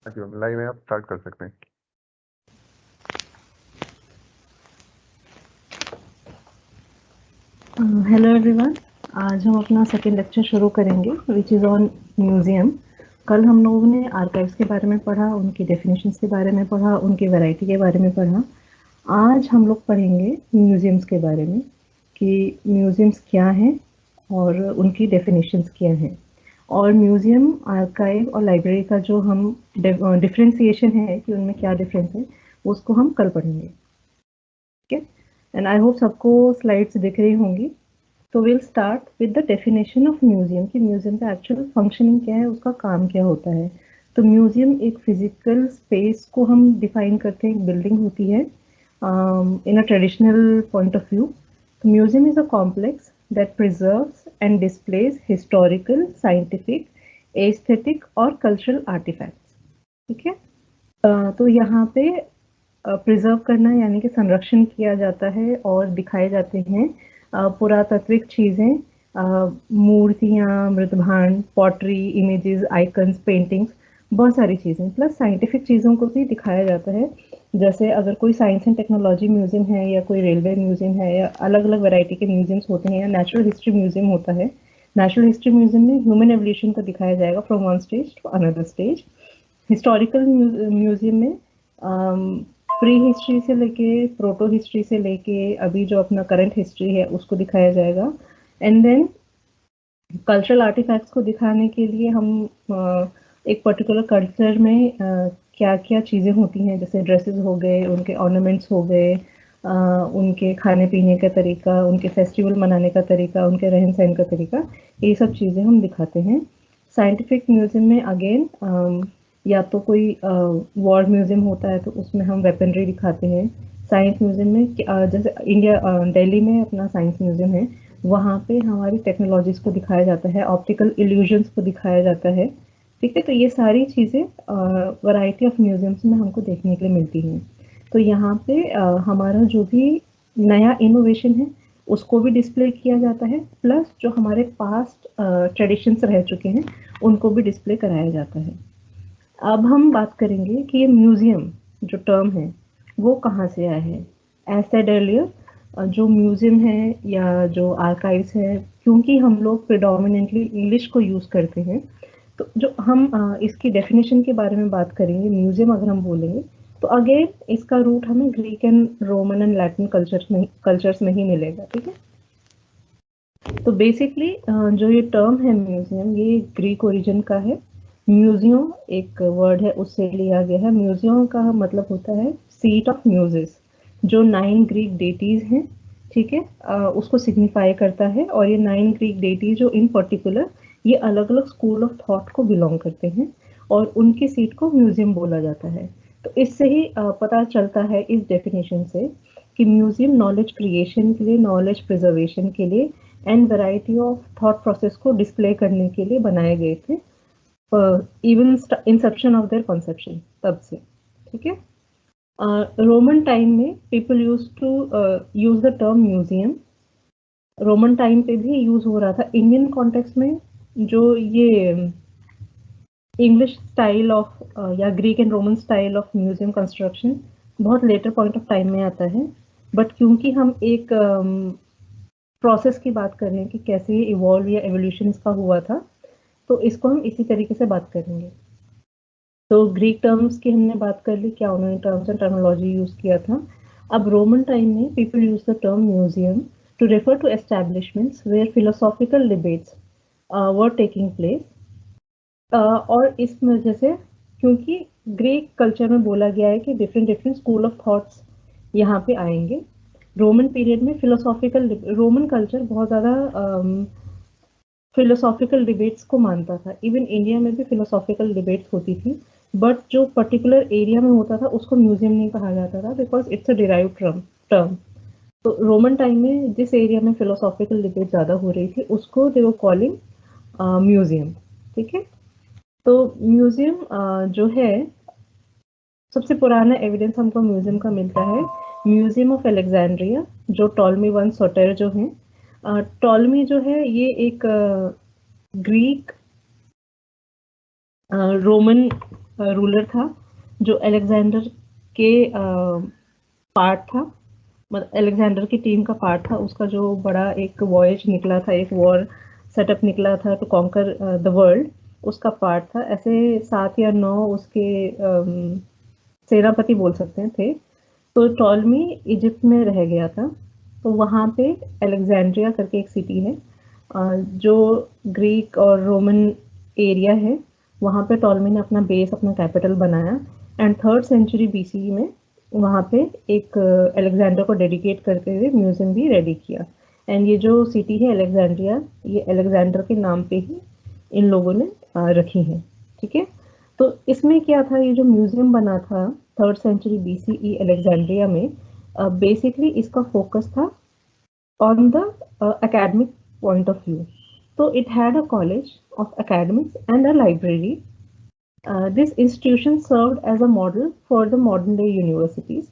Live है, आप start कर सकते हैं। हेलो एवरीवन, आज हम अपना सेकेंड लेक्चर शुरू करेंगे विच इज़ ऑन म्यूज़ियम। कल हम लोगों ने आर्काइव्स के बारे में पढ़ा, उनकी डेफिनेशंस के बारे में पढ़ा, उनकी वैरायटी के बारे में पढ़ा। आज हम लोग पढ़ेंगे म्यूज़ियम्स के बारे में कि म्यूज़ियम्स क्या हैं और उनकी डेफिनेशंस क्या हैं, और म्यूज़ियम, आर्काइव और लाइब्रेरी का जो हम डिफ्रेंसिएशन है कि उनमें क्या डिफरेंस है, उसको हम कल पढ़ेंगे। ठीक है, एंड आई होप सबको स्लाइड्स दिख रही होंगी। तो will start with the definition of museum कि म्यूजियम का एक्चुअल फंक्शनिंग क्या है, उसका काम क्या होता है। तो म्यूजियम एक फिजिकल स्पेस को हम डिफाइन करते हैं, एक बिल्डिंग होती है in a traditional point of view. तो museum is a complex that preserves and displays historical, scientific, aesthetic और कल्चरल आर्टिफैक्ट्स। ठीक है, तो यहाँ पे प्रिजर्व करना यानी कि संरक्षण किया जाता है और दिखाए जाते हैं पुरातात्विक चीज़ें, मूर्तियाँ, मृतभांड, पॉटरी, इमेजेस, आइकन्स, पेंटिंग्स, बहुत सारी चीज़ें, प्लस साइंटिफिक चीज़ों को भी दिखाया जाता है। जैसे अगर कोई साइंस एंड टेक्नोलॉजी म्यूजियम है या कोई रेलवे म्यूजियम है या अलग अलग वैरायटी के म्यूजियम्स होते हैं, या नेचुरल हिस्ट्री म्यूजियम होता है। नेचुरल हिस्ट्री म्यूजियम में ह्यूमन एवोल्यूशन को दिखाया जाएगा from one stage to another stage. Historical museum में प्री हिस्ट्री से लेके, प्रोटो हिस्ट्री से लेके अभी जो अपना करंट हिस्ट्री है उसको दिखाया जाएगा। एंड देन कल्चरल आर्टिफैक्ट्स को दिखाने के लिए हम एक पर्टिकुलर कल्चर में क्या क्या चीज़ें होती हैं, जैसे ड्रेसेस हो गए, उनके ऑर्नामेंट्स हो गए, उनके खाने पीने का तरीका, उनके फेस्टिवल मनाने का तरीका, उनके रहन सहन का तरीका, ये सब चीज़ें हम दिखाते हैं। साइंटिफिक म्यूजियम में अगेन या तो कोई वॉर म्यूजियम होता है तो उसमें हम वेपनरी दिखाते हैं। साइंस म्यूजियम में जैसे इंडिया दिल्ली में अपना साइंस म्यूजियम है, वहाँ पे हमारी टेक्नोलॉजीज को दिखाया जाता है, ऑप्टिकल इल्यूजन्स को दिखाया जाता है। ठीक है, तो ये सारी चीज़ें वैरायटी ऑफ म्यूजियम्स में हमको देखने के लिए मिलती हैं। तो यहाँ पे हमारा जो भी नया इनोवेशन है उसको भी डिस्प्ले किया जाता है, प्लस जो हमारे पास्ट ट्रेडिशंस रह चुके हैं उनको भी डिस्प्ले कराया जाता है। अब हम बात करेंगे कि ये म्यूजियम जो टर्म है वो कहाँ से आया है। एज सेड अर्लियर, जो म्यूजियम है या जो आर्काइव्स है, क्योंकि हम लोग प्रिडोमिनेंटली इंग्लिश को यूज़ करते हैं, तो जो हम इसकी डेफिनेशन के बारे में बात करेंगे, म्यूजियम अगर हम बोलेंगे तो अगेन इसका रूट हमें Greek and Roman and Latin cultures में ही मिलेगा। ठीक है, तो बेसिकली जो ये टर्म है म्यूजियम, ये ग्रीक ओरिजिन का है। म्यूजियम एक वर्ड है, उससे लिया गया है। म्यूजियम का मतलब होता है सीट ऑफ म्यूजिस, जो 9 ग्रीक डेटीज हैं। ठीक है, उसको सिग्निफाई करता है, और ये 9 ग्रीक डेटीज जो इन पर्टिकुलर ये अलग अलग स्कूल ऑफ थॉट को बिलोंग करते हैं, और उनकी सीट को म्यूजियम बोला जाता है। तो इससे ही पता चलता है इस डेफिनेशन से कि म्यूजियम नॉलेज क्रिएशन के लिए, नॉलेज प्रिजर्वेशन के लिए and variety of thought process को डिस्प्ले करने के लिए बनाए गए थे, even inception of their conception, तब से। ठीक है, रोमन टाइम में people use to use the term museum. Roman time पे भी यूज हो रहा था। इंडियन कॉन्टेक्स्ट में जो ये इंग्लिश स्टाइल ऑफ या Greek and Roman style of museum construction बहुत लेटर पॉइंट ऑफ टाइम में आता है, बट क्योंकि हम एक प्रोसेस की बात कर रहे हैं कि कैसे इवॉल्व या एवोल्यूशन इसका हुआ था, तो इसको हम इसी तरीके से बात करेंगे। तो ग्रीक टर्म्स की हमने बात कर ली, क्या उन्होंने टर्म्स एंड टर्मिनोलॉजी यूज किया था। अब रोमन टाइम में people use the term museum to refer to establishments where philosophical debates were taking place. और इस वजह से, क्योंकि ग्रीक कल्चर में बोला गया है कि different different school of thoughts यहाँ पे आएंगे। रोमन पीरियड में फिलोसॉफिकल, रोमन कल्चर बहुत ज़्यादा फिलोसॉफिकल डिबेट्स को मानता था। इवन इंडिया में भी फिलोसॉफिकल डिबेट्स होती थी, बट जो पर्टिकुलर एरिया में होता था उसको म्यूजियम नहीं कहा जाता था, because it's a derived term. तो रोमन टाइम में जिस एरिया में फिलोसॉफिकल डिबेट ज़्यादा हो रही थी उसको दे वर कॉलिंग म्यूजियम। ठीक है, तो म्यूजियम जो है, सबसे पुराना एविडेंस हमको म्यूजियम का मिलता है म्यूजियम ऑफ अलेक्जेंड्रिया, जो टॉलमी वन सोटर जो है। टॉलमी जो है ये एक ग्रीक रोमन रूलर था जो अलेक्जेंडर के पार्ट था, मतलब अलेक्जेंडर की टीम का पार्ट था। उसका जो बड़ा एक वॉयज निकला था, एक वॉर सेटअप निकला था टू कॉन्कर द वर्ल्ड, उसका पार्ट था। ऐसे 7 या 9 उसके सेनापति बोल सकते हैं थे। तो टॉलमी इजिप्ट में रह गया था। तो वहाँ पे अलेक्जेंड्रिया करके एक सिटी है, जो ग्रीक और रोमन एरिया है। वहाँ पे टॉलमी ने अपना बेस, अपना कैपिटल बनाया। एंड 3rd सेंचुरी बीसी में वहाँ पे एक अलेक्जेंडर को डेडिकेट करते हुए म्यूजियम भी रेडी किया। एंड ये जो सिटी है अलेक्जेंड्रिया, ये अलेक्जेंडर के नाम पे ही इन लोगों ने रखी है। ठीक है, तो इसमें क्या था, ये जो म्यूजियम बना था 3rd सेंचुरी बीसीई अलेक्जेंड्रिया में, बेसिकली इसका फोकस था on the academic point of view. So it had a college of academics and a library. This institution served as a model for the modern day universities.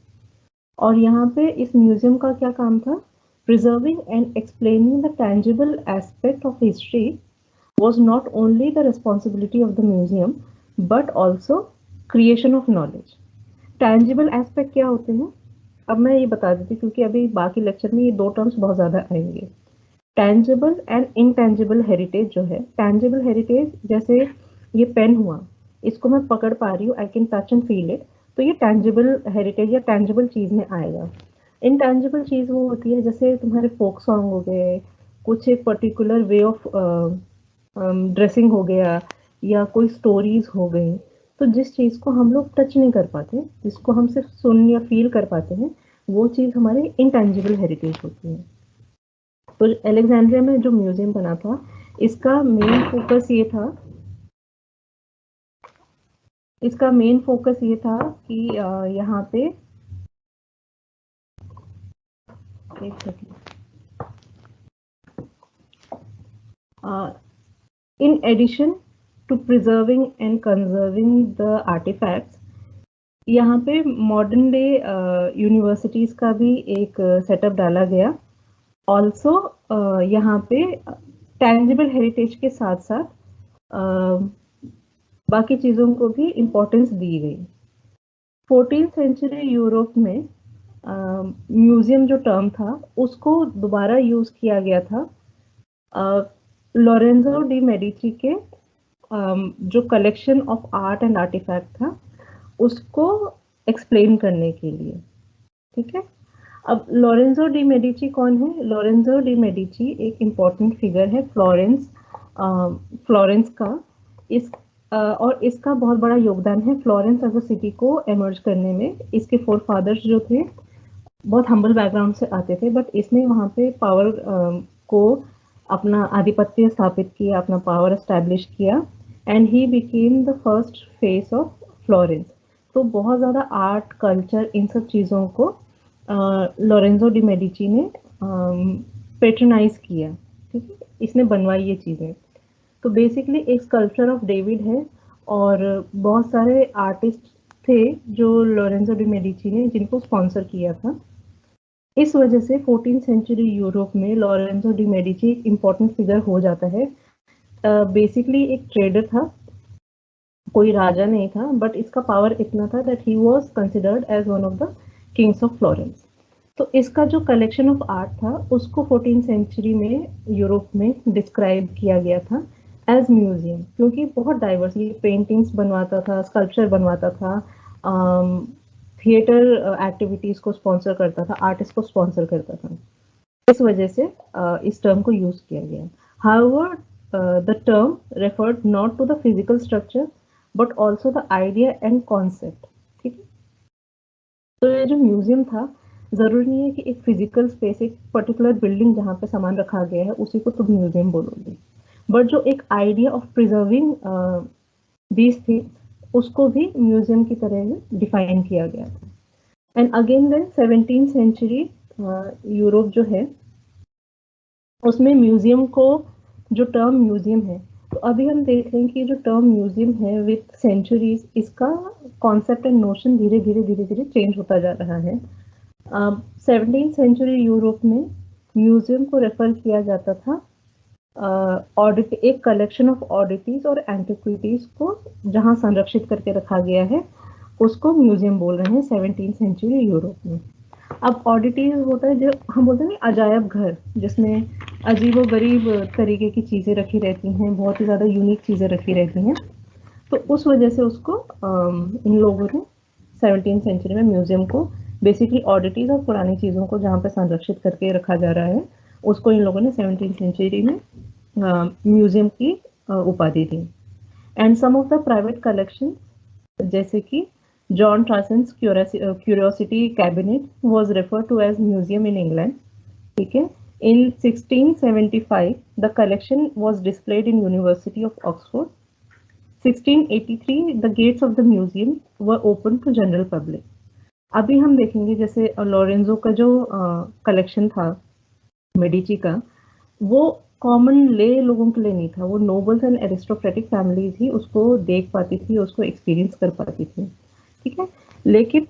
और यहाँ पे इस museum का क्या काम था? Preserving and explaining the tangible aspect of history was not only the responsibility of the museum but also creation of knowledge. Tangible aspect क्या होते हैं? अब मैं ये बता देती हूँ क्योंकि अभी बाकी लेक्चर में ये 2 टर्म्स बहुत ज़्यादा आएंगे। टैंजिबल एंड इनटैंजिबल हेरिटेज जो है, टैंजिबल हेरिटेज जैसे ये पेन हुआ, इसको मैं पकड़ पा रही हूँ, I can touch and feel it, तो ये टैंजिबल हेरिटेज या टैंजिबल चीज़ में आएगा। इनटैंजिबल चीज़ वो होती है जैसे तुम्हारे फोक सॉन्ग हो गए, कुछ एक पर्टिकुलर वे ऑफ ड्रेसिंग हो गया, या कोई स्टोरीज हो गई। तो जिस चीज़ को हम लोग टच नहीं कर पाते, जिसको हम सिर्फ सुन या फील कर पाते हैं, वो चीज़ हमारे इनटैंजिबल हेरिटेज होती है। तो अलेक्जेंड्रिया में जो म्यूजियम बना था, इसका मेन फोकस ये था, कि यहाँ पे एक second, in addition to preserving and conserving the artifacts, यहाँ पे मॉडर्न डे यूनिवर्सिटीज़ का भी एक सेटअप डाला गया। ऑल्सो यहाँ पे टैंजिबल हेरिटेज के साथ साथ बाकी चीज़ों को भी इम्पोर्टेंस दी गई। 14th सेंचुरी यूरोप में म्यूजियम जो टर्म था उसको दोबारा यूज़ किया गया था लॉरेंजो डी मेडिची के जो collection of art and artifact था उसको एक्सप्लेन करने के लिए। ठीक है, अब लॉरेंजो डी मेडिची कौन है? लॉरेंजो डी मेडिची एक इम्पॉर्टेंट फिगर है फ्लोरेंस का। और इसका बहुत बड़ा योगदान है फ्लोरेंस एज अ सिटी को एमर्ज करने में। इसके फोरफादर्स जो थे बहुत हम्बल बैकग्राउंड से आते थे, बट इसने वहाँ पे पावर को अपना आधिपत्य स्थापित किया, अपना पावर एस्टैब्लिश किया, and he became the first face of Florence. तो बहुत ज़्यादा आर्ट, कल्चर, इन सब चीज़ों को लॉरेंजो डी मेडिची ने पेट्रोनाइज किया। ठीक है, इसने बनवाई ये चीज़ें। तो बेसिकली एक स्कल्पचर ऑफ डेविड है, और बहुत सारे आर्टिस्ट थे जो लॉरेंजो डी मेडिची ने जिनको स्पॉन्सर किया था। इस वजह से 14th सेंचुरी यूरोप में लॉरेंजो डी मेडिची एक इम्पॉर्टेंट फिगर हो जाता है। बेसिकली एक ट्रेडर था, कोई राजा नहीं था, बट इसका पावर इतना था that he was considered as one of the kings of Florence. तो इसका जो कलेक्शन ऑफ आर्ट था उसको 14th सेंचुरी में यूरोप में डिस्क्राइब किया गया था एज म्यूजियम, क्योंकि बहुत डाइवर्स, ये पेंटिंग्स बनवाता था, स्कल्पचर बनवाता था, थिएटर एक्टिविटीज को स्पॉन्सर करता था, आर्टिस्ट को स्पॉन्सर करता था। इस वजह से इस टर्म को यूज किया गया। However the term referred not to the physical structure but also the idea and concept. ठीक है, तो ये जो म्यूजियम था, जरूरी नहीं है कि एक फिजिकल स्पेस, एक पर्टिकुलर बिल्डिंग जहाँ पे सामान रखा गया है उसी को तुम म्यूजियम बोलोगे, बट जो एक idea of preserving these things उसको भी म्यूजियम की तरह डिफाइन किया गया था। And again then 17th century Europe जो है उसमें म्यूजियम को, जो टर्म म्यूजियम है, तो अभी हम देख रहे हैं कि जो टर्म म्यूजियम है विथ सेंचुरीज, इसका कॉन्सेप्ट एंड नोशन धीरे धीरे चेंज होता जा रहा है। 17th सेंचुरी यूरोप में म्यूजियम को रेफर किया जाता था ऑडिट एक कलेक्शन ऑफ ऑडिटीज और एंटिक्विटीज को जहां संरक्षित करके रखा गया है उसको म्यूजियम बोल रहे हैं 17th सेंचुरी यूरोप में। अब ऑडिटीज होता है जो हम बोलते हैं ना अजायब घर, जिसमें अजीबो गरीब तरीके की चीजें रखी रहती हैं, बहुत ही ज्यादा यूनिक चीजें रखी रहती हैं। तो उस वजह से उसको इन लोगों ने 17th सेंचुरी में म्यूजियम को बेसिकली ऑडिटीज और पुरानी चीजों को जहाँ पे संरक्षित करके रखा जा रहा है उसको इन लोगों ने 17th सेंचुरी में म्यूजियम की उपाधि दी। And some of the private collection जैसे कि John Tradescant's curiosity cabinet was referred to as museum in England. ठीक है, in 1675 the collection was displayed in University of Oxford. 1683 the gates of the museum were open to general public. अभी हम देखेंगे जैसे Lorenzo का जो collection था Medici का, वो कॉमन ले लोगों के लिए नहीं था, वो नोबल्स एंड एरिस्टोक्रेटिक फैमिलीज ही उसको देख पाती थी, उसको एक्सपीरियंस कर पाती थी। ठीक है, लेकिन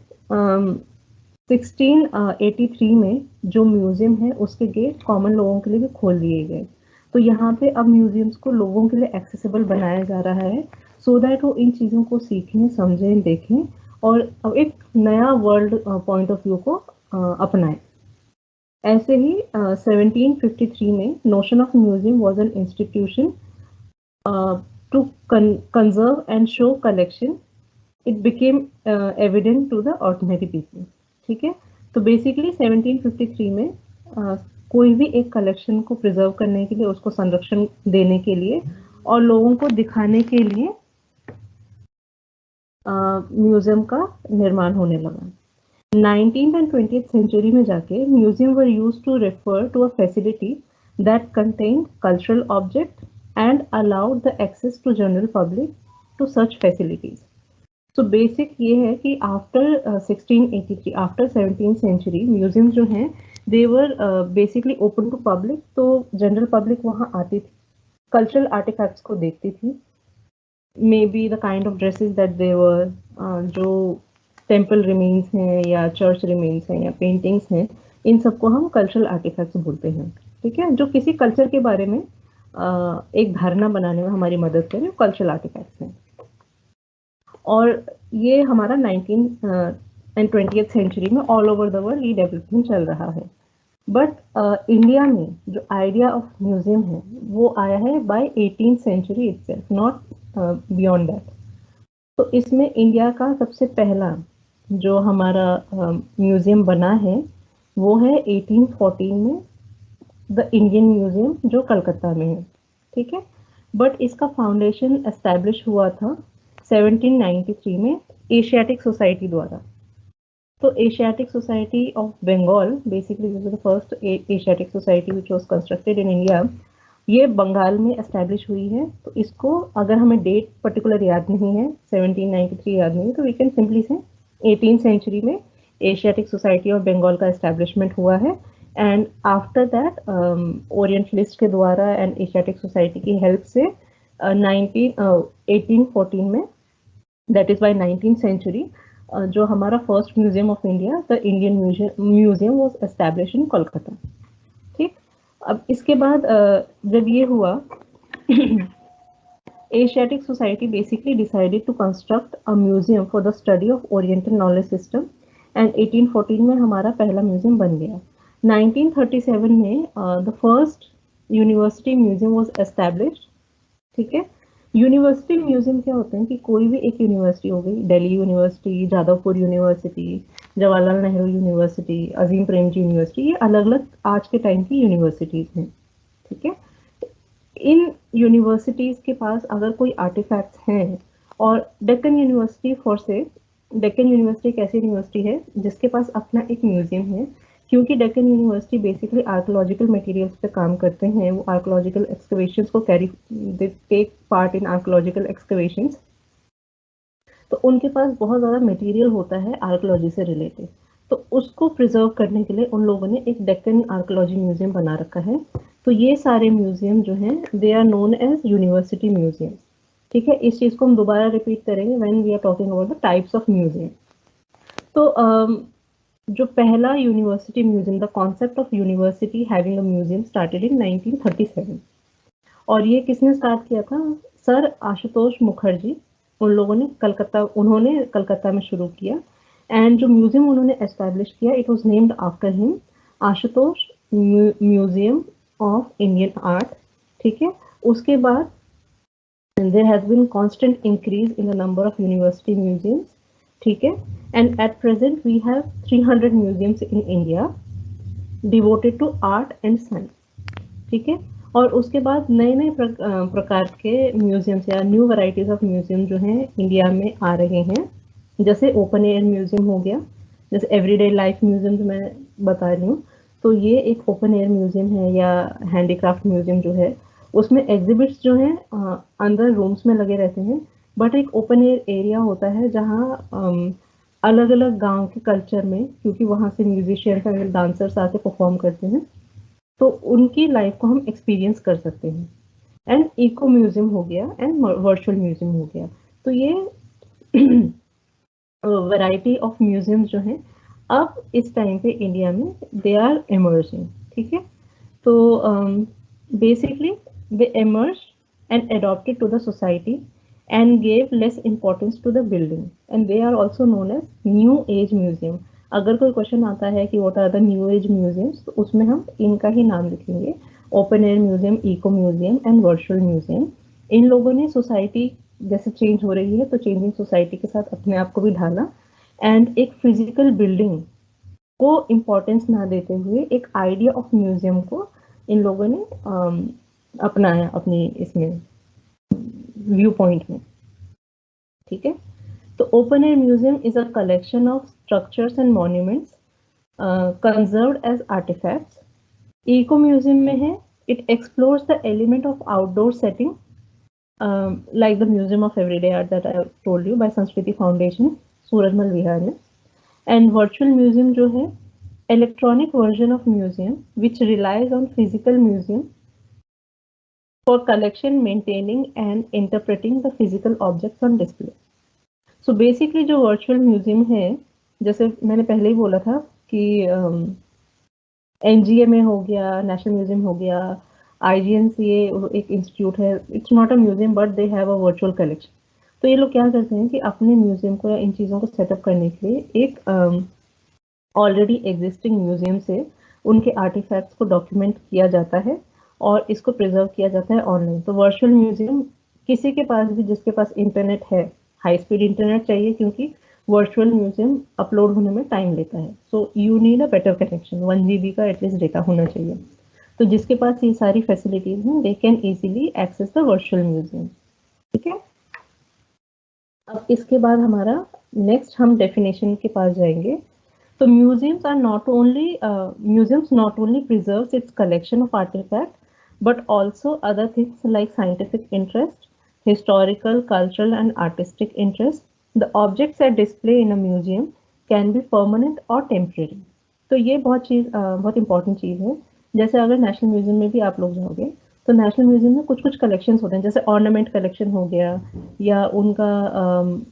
1683 में जो म्यूजियम है उसके गेट कॉमन लोगों के लिए भी खोल दिए गए। तो यहाँ पे अब म्यूजियम्स को लोगों के लिए एक्सेसिबल बनाया जा रहा है सो दैट वो इन चीज़ों को सीखें, समझें, देखें और एक नया वर्ल्ड पॉइंट ऑफ व्यू को अपनाएं। ऐसे ही 1753 में notion of museum was an institution to conserve and show collection. It became evident to the ordinary people. ठीक है, तो बेसिकली 1753 में कोई भी एक कलेक्शन को प्रिजर्व करने के लिए, उसको संरक्षण देने के लिए और लोगों को दिखाने के लिए म्यूजियम का निर्माण होने लगा। 19th and 20th सेंचुरी में जाके museum were used to refer to a facility that contained cultural object and allowed the access to general public to such facilities. तो बेसिक ये है कि after 1683, after 17th century museum जो हैं they were basically open to public. तो general public वहाँ आती थी, कल्चरल आर्टिफैक्ट्स को देखती थी, maybe the kind of dresses that they were, जो टेम्पल रिमेन्स हैं या चर्च रिमेन्स हैं या पेंटिंग्स हैं, इन सबको हम कल्चरल आर्टिफैक्ट्स बोलते हैं। ठीक है, जो किसी कल्चर के बारे में एक धारणा बनाने में हमारी मदद करें, कल्चरल आर्टिफैक्ट्स हैं। और ये हमारा 19th एंड 20th सेंचुरी में ऑल ओवर द वर्ल्ड ये डेवलपमेंट चल रहा है। बट इंडिया में जो आइडिया ऑफ म्यूजियम है वो आया है by 18th century itself, not beyond that. तो इसमें इंडिया का सबसे पहला जो हमारा म्यूजियम बना है वो है 1814 में द इंडियन म्यूजियम जो कलकत्ता में है। ठीक है, बट इसका फाउंडेशन एस्टैब्लिश हुआ था 1793 में एशियाटिक सोसाइटी द्वारा। तो Asiatic society of Bengal, basically this is the first Asiatic society which was constructed in India, ये बंगाल में एस्टैब्लिश हुई है। तो इसको अगर हमें डेट पर्टिकुलर याद नहीं है, 1793 याद नहीं है, तो वी कैन सिंपली से 18th सेंचुरी में एशियाटिक सोसाइटी ऑफ बंगाल का एस्टैब्लिशमेंट हुआ है। एंड आफ्टर दैट ओरिएंटलिस्ट के द्वारा एंड एशियाटिक सोसाइटी की हेल्प से 1814 में, that is by 19th century, जो हमारा first museum of India the Indian museum was establish in Kolkata. ठीक, अब इसके बाद जब ये हुआ Asiatic society basically decided to construct a museum for the study of oriental knowledge system and 1814 में हमारा पहला म्यूजियम बन गया। 1937 में the first university museum was established. ठीक है, यूनिवर्सिटी म्यूजियम क्या होते हैं कि कोई भी एक यूनिवर्सिटी हो गई, Delhi university, Jadavpur university, Jawaharlal Nehru university, Azim Premji university, ये अलग अलग आज के टाइम की यूनिवर्सिटीज हैं। ठीक है, इन यूनिवर्सिटीज के पास अगर कोई आर्टिफैक्ट्स हैं, और डेक्कन यूनिवर्सिटी फॉर से, डेक्कन यूनिवर्सिटी एक ऐसी यूनिवर्सिटी है जिसके पास अपना एक म्यूजियम है, क्योंकि Deccan university basically archaeological materials पे काम करते हैं, वो आर्कोलॉजिकल एक्सकवेशंस को carry, they take part in archaeological excavations. तो उनके पास बहुत ज़्यादा मटेरियल होता है आर्कोलॉजी से रिलेटेड, तो उसको प्रिजर्व करने के लिए उन लोगों ने एक डेक्कन आर्कोलॉजी म्यूजियम बना रखा है। तो ये सारे म्यूजियम जो हैं they are known as university museum. ठीक है, इस चीज़ को हम दोबारा रिपीट करेंगे when we are talking about the types of museum. तो जो पहला university museum, the concept of university having a museum started in 1937। और ये किसने स्टार्ट किया था? सर आशुतोष मुखर्जी, उन्होंने कलकत्ता में शुरू किया। एंड जो म्यूजियम उन्होंने एस्टैब्लिश किया, it was named after him, Ashutosh museum of Indian art. ठीक है, उसके बाद there has been constant increase in the number of university museums. ठीक है, and at present we have 300 museums in India devoted to art and science. ठीक है, और उसके बाद नए नए प्रकार के म्यूजियम्स या न्यू वैरायटीज ऑफ म्यूजियम जो हैं इंडिया में आ रहे हैं, जैसे ओपन एयर म्यूजियम हो गया, जैसे एवरीडे लाइफ म्यूजियम जो मैं बता रही हूँ, तो ये एक ओपन एयर म्यूजियम है, या हैंडीक्राफ्ट म्यूजियम जो है, उसमें एग्जिबिट्स जो हैं अंदर रूम्स में लगे रहते हैं, बट एक ओपन एयर एरिया होता है जहाँ अलग अलग गांव के कल्चर में, क्योंकि वहाँ से म्यूजिशियंस और डांसर्स आके परफॉर्म करते हैं, तो उनकी लाइफ को हम एक्सपीरियंस कर सकते हैं। एंड इको म्यूजियम हो गया एंड वर्चुअल म्यूजियम हो गया। तो ये वैरायटी ऑफ म्यूजियम्स जो हैं अब इस टाइम पे इंडिया में दे आर एमर्जिंग। ठीक है, तो basically they emerge and adopted to the society and gave less importance to the building, and they are also known as new age museum. अगर कोई क्वेश्चन आता है कि what are the new age museums, तो उसमें हम इनका ही नाम लिखेंगे, open air museum, eco museum and virtual museum. इन लोगों ने सोसाइटी जैसे चेंज हो रही है, तो चेंजिंग सोसाइटी के साथ अपने आप को भी ढाला, एंड एक फिजिकल बिल्डिंग को इम्पोर्टेंस ना देते हुए एक आइडिया ऑफ म्यूजियम को इन लोगों ने अपनाया अपनी इसमें व्यू पॉइंट में। ठीक है, तो open air museum is a collection of structures and monuments conserved as artifacts. Eco museum में है, it explores the element of outdoor setting, like the Museum of Everyday Art that I told you by Sanskriti Foundation, Surajmal Vihar में। And virtual museum जो है, electronic version of museum which relies on physical museum for collection, maintaining and interpreting the physical objects on display. So basically जो virtual museum है, जैसे मैंने पहले ही बोला था कि NGA में हो गया, नेशनल म्यूजियम हो गया, IGNCA एक इंस्टीट्यूट है, it's not a museum but they have a virtual collection. तो ये लोग क्या करते हैं कि अपने म्यूजियम को या इन चीज़ों को सेटअप करने के लिए एक ऑलरेडी एग्जिस्टिंग म्यूजियम से उनके आर्टिफैक्ट्स को डॉक्यूमेंट किया जाता है और इसको प्रिजर्व किया जाता है ऑनलाइन। तो वर्चुअल म्यूजियम किसी के पास भी, जिसके पास इंटरनेट है, हाई स्पीड इंटरनेट चाहिए, क्योंकि वर्चुअल म्यूजियम अपलोड होने में टाइम लेता है, so you need a better connection, 1 GB का एटलीस्ट डेटा होना चाहिए। तो जिसके पास ये सारी फैसिलिटीज हैं, they can easily access the virtual museum. ठीक है, अब इसके बाद हमारा नेक्स्ट हम डेफिनेशन के पास जाएंगे। तो museums not only preserves its collection of artifact, but also other things like scientific interest, historical, cultural and artistic interest. The objects at display in a museum can be permanent or temporary. तो ये बहुत important चीज़ है। जैसे अगर national museum में भी आप लोग जाओगे, तो नेशनल म्यूजियम में कुछ कुछ कलेक्शंस होते हैं, जैसे ऑर्नामेंट कलेक्शन हो गया, या उनका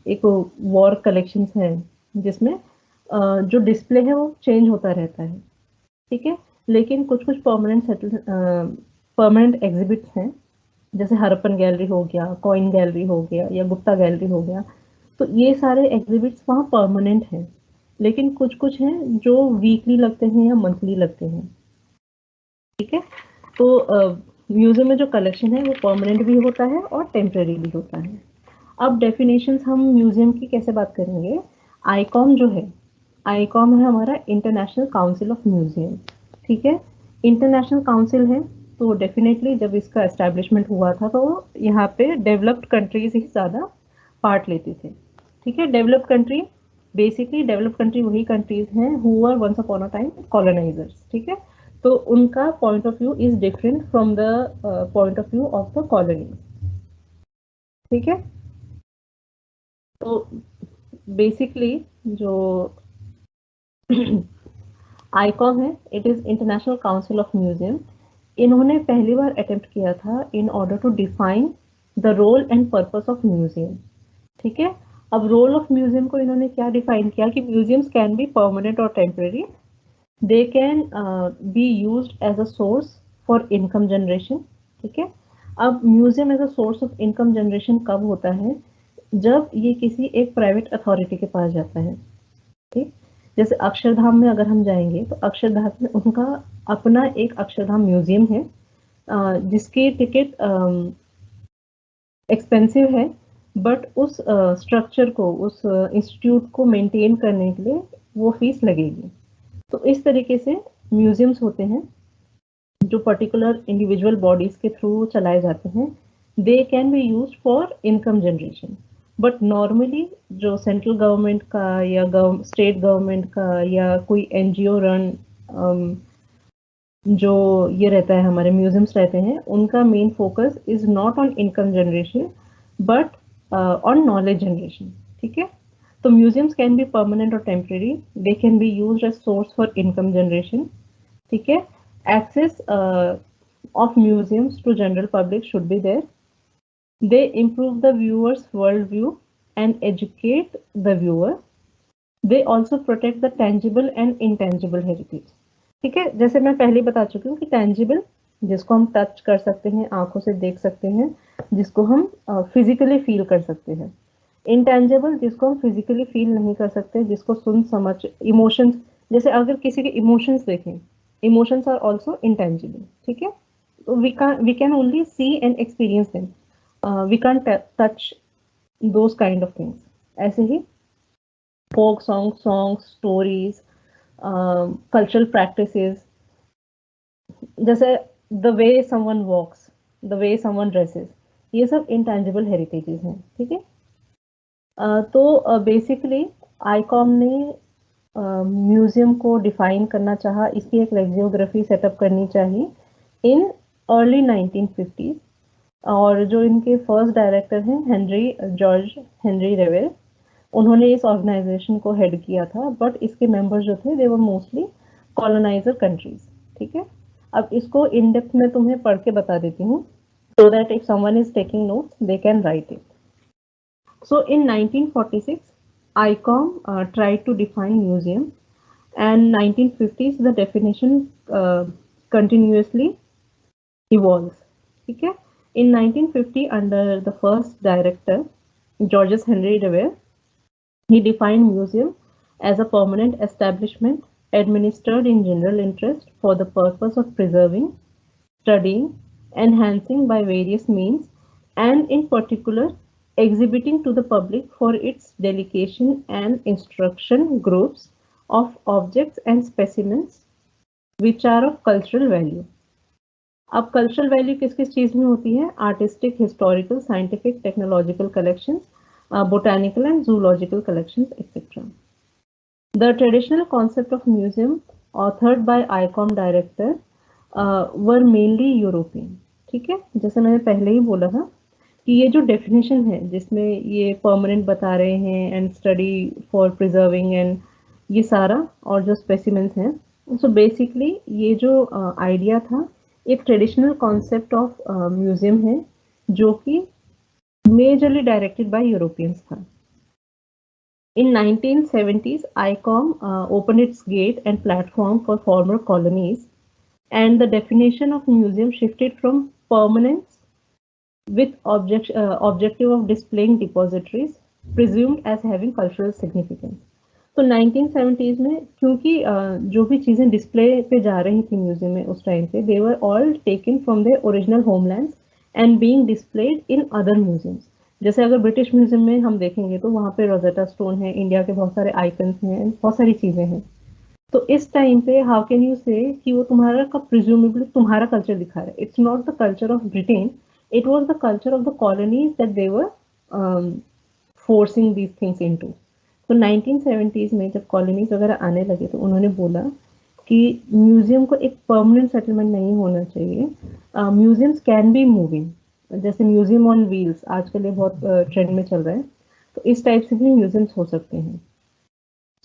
एक वॉर कलेक्शंस है, जिसमें जो डिस्प्ले है वो चेंज होता रहता है। ठीक है, लेकिन कुछ कुछ परमानेंट एग्जिबिट्स हैं, जैसे हरप्पन गैलरी हो गया, कॉइन गैलरी हो गया, या गुप्ता गैलरी हो गया। तो ये सारे एग्जिबिट्स वहाँ परमानेंट हैं, लेकिन कुछ कुछ हैं जो वीकली लगते हैं या मंथली लगते हैं। ठीक है, तो म्यूजियम में जो कलेक्शन है वो परमानेंट भी होता है और टेम्पररी भी होता है। अब डेफिनेशंस हम म्यूजियम की कैसे बात करेंगे। आईकॉम जो है, आईकॉम है हमारा इंटरनेशनल काउंसिल ऑफ म्यूजियम। ठीक है, इंटरनेशनल काउंसिल है, तो डेफिनेटली जब इसका एस्टैब्लिशमेंट हुआ था, तो यहाँ पे डेवलप्ड कंट्रीज ही ज़्यादा पार्ट लेते थे। ठीक है, developed country, basically developed country वही कंट्रीज हैं who were once upon a time colonisers. ठीक है, तो उनका point of view is different from the point of view of the colonies. ठीक है, तो बेसिकली जो आईकॉम है, it is international council of museum. इन्होंने पहली बार अटेम्प्ट किया था in order to define the role and purpose of museum. ठीक है, अब रोल ऑफ म्यूजियम को इन्होंने क्या डिफाइन किया कि म्यूजियम्स कैन बी परमानेंट और temporary, they can be used as a source for income generation. ठीक है, अब museum as a source of income generation कब होता है? जब ये किसी एक प्राइवेट अथॉरिटी के पास जाता है। ठीक, जैसे अक्षरधाम में अगर हम जाएंगे तो अक्षरधाम में उनका अपना एक अक्षरधाम म्यूजियम है, जिसकी टिकट एक्सपेंसिव है, बट उस स्ट्रक्चर को, उस इंस्टीट्यूट को मेंटेन करने के लिए वो फीस लगेगी। तो इस तरीके से म्यूजियम्स होते हैं जो पर्टिकुलर इंडिविजुअल बॉडीज के थ्रू चलाए जाते हैं। They can be used for income generation, but normally जो सेंट्रल गवर्नमेंट का या स्टेट गवर्नमेंट का या कोई एनजीओ रन जो ये रहता है, हमारे म्यूजियम्स रहते हैं, उनका main focus is not on income generation but on knowledge generation. ठीक है, तो म्यूजियम्स कैन बी परमानेंट और temporary, they can be used as source for income generation. ठीक है, access of museums to general public should be there. They improve the viewer's worldview and educate the viewer. They also protect the tangible and intangible heritage. ठीक है, जैसे मैं पहले बता चुकी हूँ कि tangible जिसको हम टच कर सकते हैं, आंखों से देख सकते हैं, जिसको हम फिजिकली फील कर सकते हैं। इंटेंजिबल जिसको हम फिजिकली फील नहीं कर सकते, जिसको सुन समझ, इमोशंस, जैसे अगर किसी के इमोशंस देखें, इमोशंस आर ऑल्सो इंटेंजिबल। ठीक है, we can only see and experience them, we can't touch those kind of things. ऐसे ही folk songs, stories, cultural practices, जैसे the way someone walks, the way someone dresses, ये सब intangible heritages हैं। ठीक है, तो बेसिकली आईकॉम ने museum को डिफाइन करना चाहा, इसकी एक लेक्सियोग्राफी सेटअप करनी चाहिए इन अर्ली 1950s। और जो इनके फर्स्ट डायरेक्टर हैं जॉर्ज हेनरी रेवेल, उन्होंने इस ऑर्गेनाइजेशन को हेड किया था, बट इसके मेंबर्स जो थे दे वर मोस्टली कॉलोनाइजर कंट्रीज। ठीक है, अब इसको इन डेप्थ में तुम्हें पढ़ के बता देती हूँ, so that if someone is taking notes they can write it. So in 1946 ICOM tried to define museum, and 1950s the definition continuously evolves. ठीक है, in 1950 under the first director Georges Henry Revel, he defined museum as a permanent establishment administered in general interest for the purpose of preserving, studying, enhancing by various means, and in particular exhibiting to the public for its delegation and instruction groups of objects and specimens which are of cultural value. अब cultural value किस किस चीज में होती है? Artistic, historical, scientific, technological collections, botanical and zoological collections, etc. The traditional concept of museum authored by ICOM director were mainly European. ठीक है, जैसे मैंने पहले ही बोला था कि ये जो डेफिनेशन है जिसमें ये परमानेंट बता रहे हैं and study for preserving and ये सारा, और जो स्पेसिमेंस हैं, सो बेसिकली ये जो आइडिया था एक ट्रेडिशनल कॉन्सेप्ट ऑफ म्यूजियम है जो कि मेजरली डायरेक्टेड बाय यूरोपियंस था। In 1970s, ICOM opened its gate and platform for former colonies, and the definition of museum shifted from permanence with objective of displaying depositories presumed as having cultural significance. तो 1970s में क्योंकि जो भी चीज़ें display पे जा रही थी म्यूजियम में उस टाइम पे, they were all taken from their original homelands and being displayed in other museums. जैसे अगर ब्रिटिश म्यूजियम में हम देखेंगे तो वहाँ पे रोजेटा स्टोन है, इंडिया के बहुत सारे आइकन्स हैं, बहुत सारी चीज़ें हैं। तो इस टाइम पे हाउ कैन यू से कि वो तुम्हारा का प्रिज्यूमेबली तुम्हारा कल्चर दिखा रहा है? It's not the culture of Britain, it was the culture of the colonies that they were forcing these things into. तो 1970s में जब कॉलोनीज वगैरह आने लगे तो उन्होंने बोला कि म्यूजियम को एक परमानेंट सेटलमेंट नहीं होना चाहिए, म्यूजियम्स कैन बी मूविंग, जैसे म्यूजियम ऑन व्हील्स आजकल ये बहुत ट्रेंड में चल रहा है, तो इस टाइप से भी म्यूजियम्स हो सकते हैं।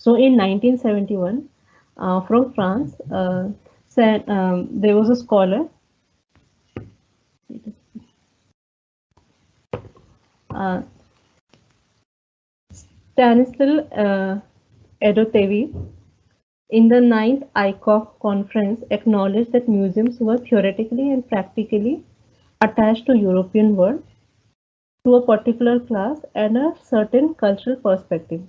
So in 1971 from France there was a scholar Stanislas Edotevi in the 9th ICOM conference acknowledged that museums were theoretically and practically attached to European world, to a particular class and a certain cultural perspective.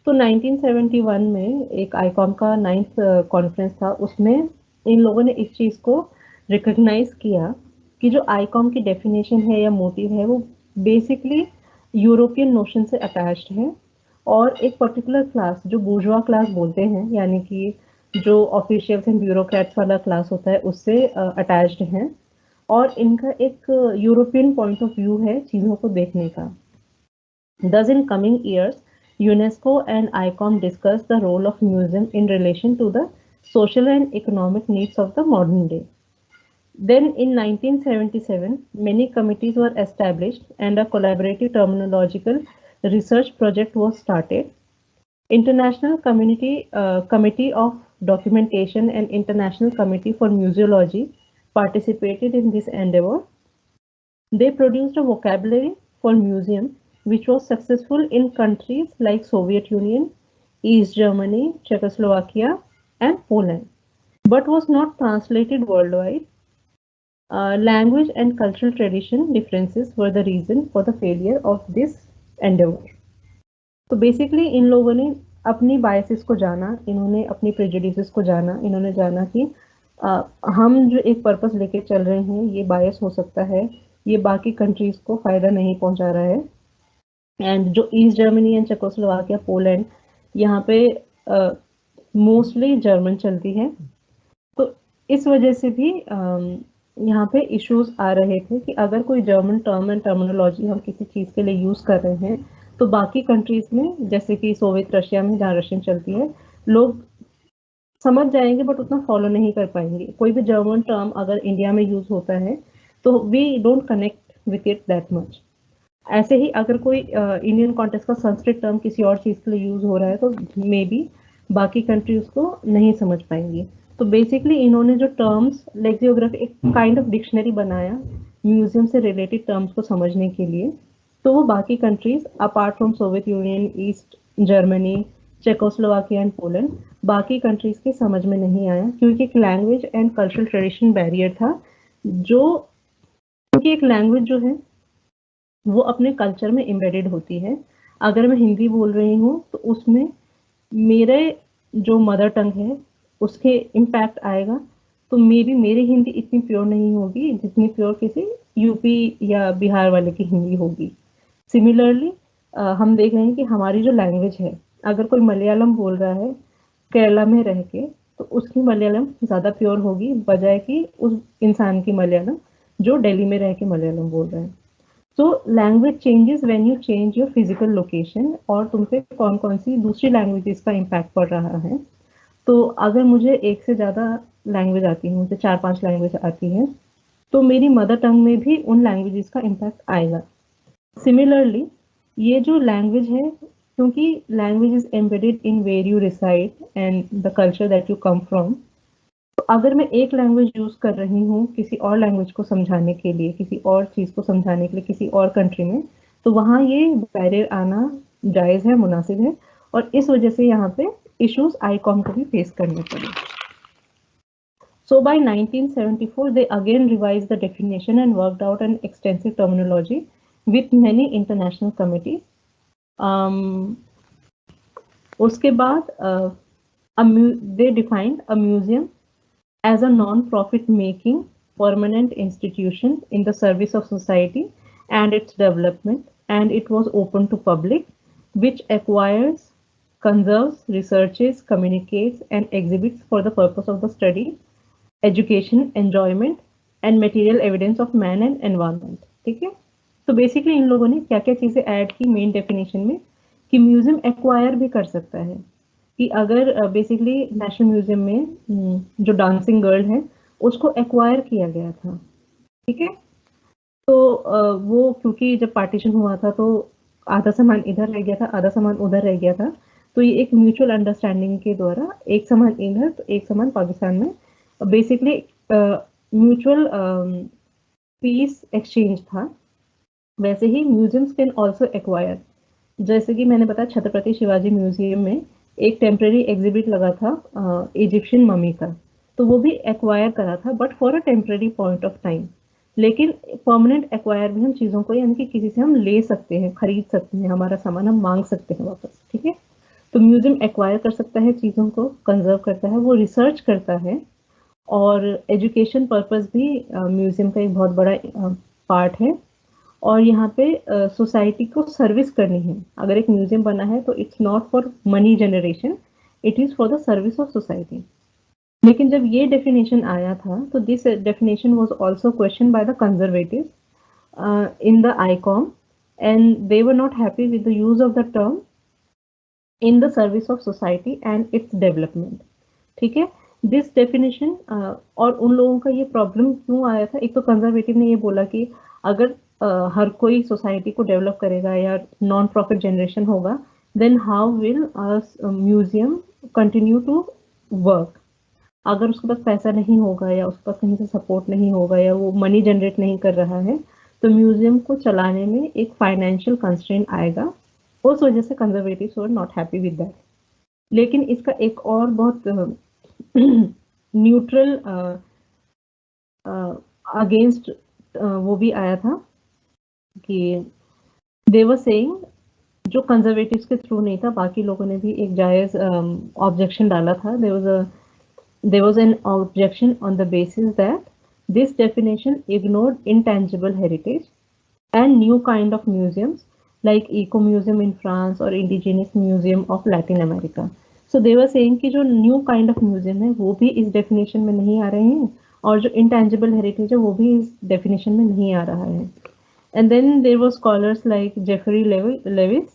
तो 1971 में एक Icom का 9th conference था, उसमें इन लोगों ने इस चीज़ को रिकॉग्नाइज किया कि जो आईकॉम की डेफिनेशन है या मोटिव है वो बेसिकली यूरोपियन नोशन से अटैच्ड है और एक पर्टिकुलर क्लास जो बूर्जुआ क्लास बोलते हैं, यानी कि जो ऑफिशियल्स एंड ब्यूरोक्रेट्स वाला क्लास होता है उससे अटैच्ड हैं और इनका एक यूरोपियन पॉइंट ऑफ व्यू है चीज़ों को देखने का। Thus, in coming years, UNESCO and ICOM discussed the role of museum in relation to the social and economic needs of the modern day. Then, in 1977, many committees were established and a collaborative terminological research project was started. International Committee of Documentation and International Committee for Museology participated in this endeavor. They produced a vocabulary for museum which was successful in countries like Soviet Union, East Germany, Czechoslovakia, and Poland, but was not translated worldwide. Language and cultural tradition differences were the reason for the failure of this endeavor. तो basically इन लोगों ने अपनी biases को जाना, इन्होंने अपनी prejudices को जाना, इन्होंने जाना कि हम जो एक पर्पस लेके चल रहे हैं ये बायस हो सकता है, ये बाकी कंट्रीज को फायदा नहीं पहुंचा रहा है। एंड जो east Germany and Czechoslovakia, Poland, यहाँ पे मोस्टली जर्मन चलती है, तो इस वजह से भी यहाँ पे इश्यूज आ रहे थे कि अगर कोई जर्मन टर्म एंड टर्मिनोलॉजी हम किसी चीज़ के लिए यूज़ कर रहे हैं तो बाकी कंट्रीज में, जैसे कि सोवियत रशिया में जहाँ रशियन चलती है, लोग समझ जाएंगे बट उतना फॉलो नहीं कर पाएंगे। कोई भी जर्मन टर्म अगर इंडिया में यूज होता है तो we don't connect with it that much. ऐसे ही अगर कोई इंडियन कॉन्टेक्स्ट का संस्कृत टर्म किसी और चीज़ के लिए यूज हो रहा है तो मे बी बाकी कंट्री उसको नहीं समझ पाएंगी। तो बेसिकली इन्होंने जो टर्म्स, लेक्सियोग्राफी, एक काइंड ऑफ डिक्शनरी बनाया म्यूजियम से रिलेटेड टर्म्स को समझने के लिए, तो वो बाकी countries apart from Soviet union, east Germany, Czechoslovakia and Poland, बाकी कंट्रीज के समझ में नहीं आया क्योंकि एक language and cultural tradition barrier था। जो क्योंकि एक लैंग्वेज जो है वो अपने कल्चर में एम्बेडेड होती है। अगर मैं हिंदी बोल रही हूँ तो उसमें मेरे जो मदर टंग है उसके इम्पैक्ट आएगा, तो मे बी मेरी हिंदी इतनी प्योर नहीं होगी जितनी प्योर किसी यूपी या बिहार वाले की हिंदी होगी। सिमिलरली हम देख रहे हैं कि हमारी जो लैंग्वेज है, अगर कोई मलयालम बोल रहा है केरला में रह के तो उसकी मलयालम ज़्यादा प्योर होगी बजाय कि उस इंसान की मलयालम जो दिल्ली में रह के मलयालम बोल रहा है। तो language changes when you change your physical location, और तुम पे कौन कौन सी दूसरी लैंग्वेजेस का इम्पैक्ट पड़ रहा है। तो अगर मुझे एक से ज़्यादा लैंग्वेज आती है, मुझे 4-5 लैंग्वेज आती है, तो मेरी मदर टंग में भी उन लैंग्वेजेस का इम्पैक्ट आएगा। सिमिलरली ये जो लैंग्वेज है, क्योंकि language is embedded in where you reside and the culture that you come from, तो अगर मैं एक लैंग्वेज यूज कर रही हूँ किसी और लैंग्वेज को समझाने के लिए, किसी और चीज़ को समझाने के लिए किसी और कंट्री में, तो वहाँ ये बैरियर आना जायज़ है, मुनासिब है, और इस वजह से यहाँ पे इश्यूज आईकॉम को भी फेस करने पड़े। So by 1974, they again revised the definition and worked out an extensive terminology with many international committees. उसके बाद they defined a museum as a non-profit making permanent institution in the service of society and its development, and it was open to public, which acquires, conserves, researches, communicates, and exhibits for the purpose of the study, education, enjoyment and material evidence of man and environment. ठीक है, तो basically इन लोगों ने क्या क्या चीज़ें add की main definition में, कि म्यूजियम एक्वायर भी कर सकता है, कि अगर बेसिकली नेशनल म्यूजियम में जो डांसिंग गर्ल है उसको एक्वायर किया गया था। ठीक है, तो वो क्योंकि जब पार्टीशन हुआ था तो आधा सामान इधर रह गया था, आधा सामान उधर रह गया था, तो ये एक म्यूचुअल अंडरस्टैंडिंग के द्वारा एक सामान इधर तो एक सामान पाकिस्तान में, बेसिकली म्यूचुअल पीस एक्सचेंज था। वैसे ही म्यूजियम्स कैन ऑल्सो एक्वायर, जैसे कि मैंने बताया छत्रपति शिवाजी म्यूजियम में एक टेम्परेरी एग्जिबिट लगा था इजिप्शियन ममी का, तो वो भी एक्वायर करा था but for a temporary point of time. लेकिन परमानेंट एक्वायर भी हम चीज़ों को यानी कि किसी से हम ले सकते हैं, खरीद सकते हैं, हमारा सामान हम मांग सकते हैं वापस, ठीक है। तो म्यूजियम एक्वायर कर सकता है चीज़ों को, कंजर्व करता है, वो रिसर्च करता है और एजुकेशन पर्पस भी म्यूजियम का एक बहुत बड़ा पार्ट है। और यहाँ पे सोसाइटी को सर्विस करनी है। अगर एक म्यूजियम बना है तो it's not for money generation, it is for the service of society. लेकिन जब ये डेफिनेशन आया था तो this definition was also question by the conservatives in the ICOM, and they were not happy with the use of the term in the service of society and its development. ठीक है, this definition और उन लोगों का ये problem क्यों आया था, एक तो कंजर्वेटिव ने ये बोला कि अगर हर कोई सोसाइटी को डेवलप करेगा या नॉन प्रॉफिट जनरेशन होगा, then how will museum continue to work. अगर उसके पास पैसा नहीं होगा या उसके पास कहीं से सपोर्ट नहीं होगा या वो मनी जनरेट नहीं कर रहा है, तो म्यूजियम को चलाने में एक फाइनेंशियल कंस्ट्रेंट आएगा। उस वजह से conservatives were not happy with that. लेकिन इसका एक और बहुत न्यूट्रल अगेंस्ट वो भी आया था कि दे वर सेइंग, जो कंजर्वेटिव्स के थ्रू नहीं था, बाकी लोगों ने भी एक जायज ऑब्जेक्शन डाला था। There was an objection on the basis that this definition ignored intangible heritage and new kind of museums like Eco Museum in France or Indigenous Museum of Latin America. So they were saying कि जो new kind of museum है वो भी इस definition में नहीं आ रहे हैं और जो intangible heritage है वो भी इस definition में नहीं आ रहा है. And then there were scholars like Jeffrey Lewis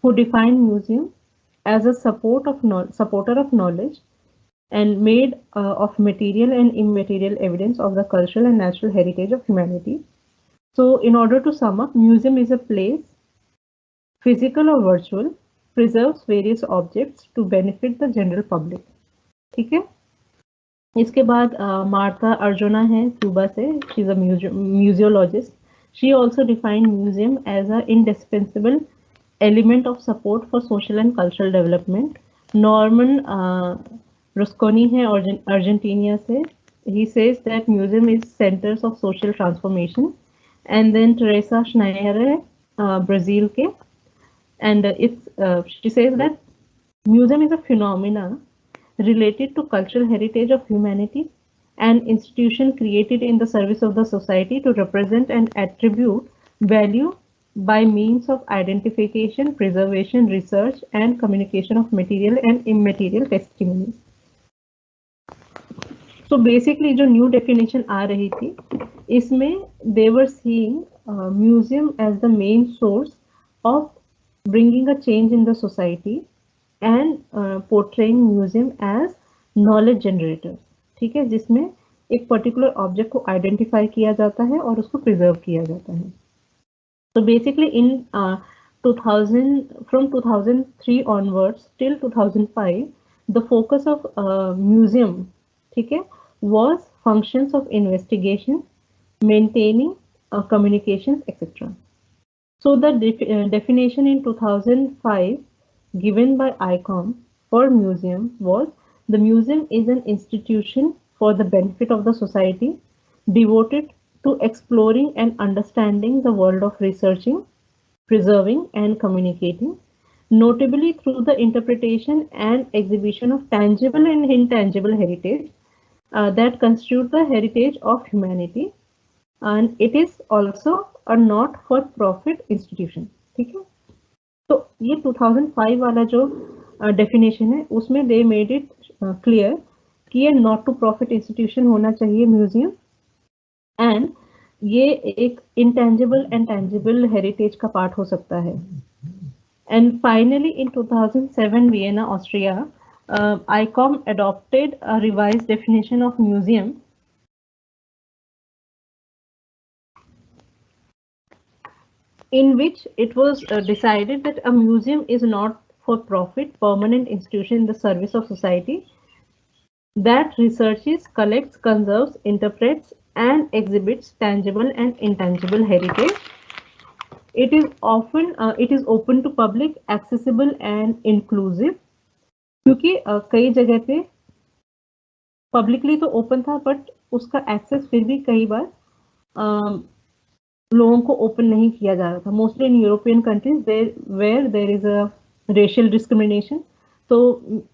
who defined museum as a supporter of knowledge and made of material and immaterial evidence of the cultural and natural heritage of humanity. So in order to sum up, museum is a place, physical or virtual, preserves various objects to benefit the general public. ठीक है, इसके बाद Martha arjuna है Cuba से, she is a museologist. She also defined museum as an indispensable element of support for social and cultural development. Norman Rusconi है अर्जेंटीनिया से. He says that museum is centers of social transformation. And then Teresa Schneier है Brazil के, and she says that museum is a phenomena related to cultural heritage of humanity, an institution created in the service of the society to represent and attribute value by means of identification, preservation, research, and communication of material and immaterial testimonies. So basically जो new definition आ रही थी, इसमें they were seeing museum as the main source of bringing a change in the society and portraying museum as knowledge generators. ठीक है, जिसमें एक particular object को identify किया जाता है और उसको preserve किया जाता है. So basically in 2003 onwards till 2005, the focus of museum, ठीक है, was functions of investigation, maintaining communications, etc. So the definition in 2005 given by ICOM for museum was, the museum is an institution for the benefit of the society devoted to exploring and understanding the world of researching, preserving and communicating, notably through the interpretation and exhibition of tangible and intangible heritage that constitute the heritage of humanity, and it is also a not for profit institution. ठीक है, तो ये 2005 वाला जो definition है उसमें दे made it clear कि ये नॉट टू प्रॉफिट इंस्टीट्यूशन होना चाहिए म्यूजियम, एंड ये एक इंटेंजिबल एंड टेंजिबल हेरिटेज का पार्ट हो सकता है. And finally in 2007 Vienna Austria, ICOM adopted a revised definition of museum in which it was decided that a museum is not for profit permanent institution in the service of society that researches, collects, conserves, interprets and exhibits tangible and intangible heritage. It is often it is open to public, accessible and inclusive. क्योंकि कई जगह पे publicly तो open था but उसका access फिर भी कई बार लोगों को ओपन नहीं किया जा रहा था, mostly in European countries where there is a racial discrimination. तो